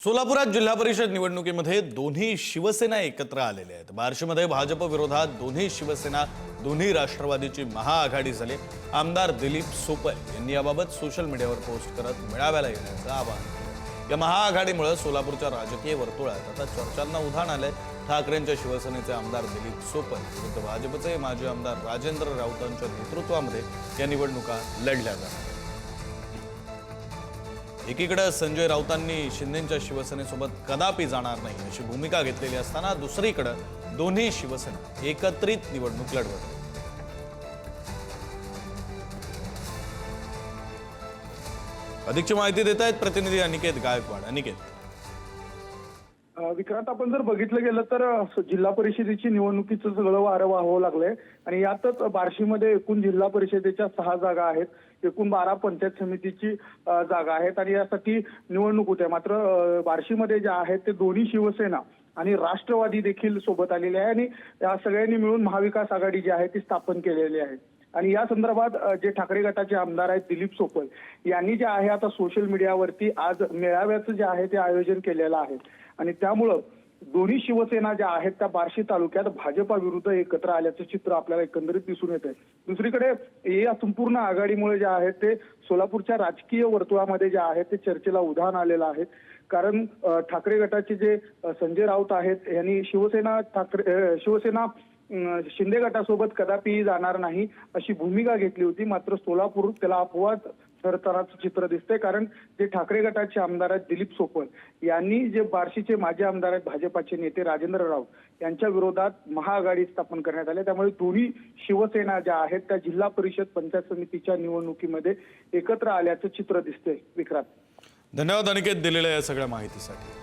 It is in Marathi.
सोलापुरात जिल्हा परिषद निवडणुकीमध्ये दोन्ही शिवसेना एकत्र आलेल्या आहेत। बार्शीमध्ये भाजप विरोधात दोन्ही शिवसेना दोन्ही राष्ट्रवादीची महाआघाडी झाली। आमदार दिलीप सोपल यांनी याबाबत सोशल मीडियावर पोस्ट करत मेळाव्याला येण्याचं आवाहन केलं। या महाआघाडीमुळे सोलापूरच्या राजकीय वर्तुळात आता चर्चांना उधाण आलंय। ठाकरेंच्या शिवसेनेचे आमदार दिलीप सोपल विरुद्ध भाजपचे माजी आमदार राजेंद्र राऊतांच्या नेतृत्वामध्ये या निवडणुका लढल्या जाणार। एकीकडे संजय राऊतांनी शिंदेंच्या शिवसेनेसोबत कदापि जाणार नाही अशी भूमिका घेतलेली असताना दुसरीकडे दोन्ही शिवसेना एकत्रित निवडणूक लढवत आहेत। अधिकची माहिती देत आहेत प्रतिनिधी अनिकेत गायकवाड। अनिकेत, विक्रांत, आपण जर बघितलं गेलं तर जिल्हा परिषदेची निवडणुकीचं सगळं वारं वाहावं लागलंय आणि यातच बार्शीमध्ये एकूण जिल्हा परिषदेच्या 6 जागा आहेत, एकूण 12 पंचायत समितीची जागा आहेत आणि यासाठी निवडणूक होते। मात्र बार्शीमध्ये जे आहेत ते दोन्ही शिवसेना आणि राष्ट्रवादी देखील सोबत आलेले आहे आणि या सगळ्यांनी मिळून महाविकास आघाडी जी आहे ती स्थापन केलेली आहे। आणि या संदर्भात जे ठाकरे गटाचे आमदार आहेत दिलीप सोपल यांनी जे आहे आता सोशल मीडियावरती आज मेळाव्याचं जे आहे ते आयोजन केलेलं आहे आणि त्यामुळं दोन्ही शिवसेना ज्या आहेत त्या बार्शी तालुक्यात भाजपाविरुद्ध एकत्र आल्याचं चित्र आपल्याला एकंदरीत दिसून येत आहे। दुसरीकडे या संपूर्ण आघाडीमुळे जे आहे ते सोलापूरच्या राजकीय वर्तुळामध्ये जे आहे ते चर्चेला उधाण आलेलं आहे। कारण ठाकरे गटाचे जे संजय राऊत आहेत यांनी शिवसेना शिंदे गटासोबत कदापि जाणार नाही अशी भूमिका घेतली होती। मात्र सोलापूर त्याला अपवाद ठरतानाचं चित्र दिसतंय। कारण जे ठाकरे गटाचे आमदार आहेत दिलीप सोपल यांनी जे बार्शीचे माजी आमदार आहेत भाजपाचे नेते राजेंद्र राऊत यांच्या विरोधात महाआघाडी स्थापन करण्यात आली। त्यामुळे दोन्ही शिवसेना ज्या आहेत त्या जिल्हा परिषद पंचायत समितीच्या निवडणुकीमध्ये एकत्र आल्याचं चित्र दिसतंय। विक्रांत, धन्यवाद अनिकेत दिलेल्या या सगळ्या माहितीसाठी।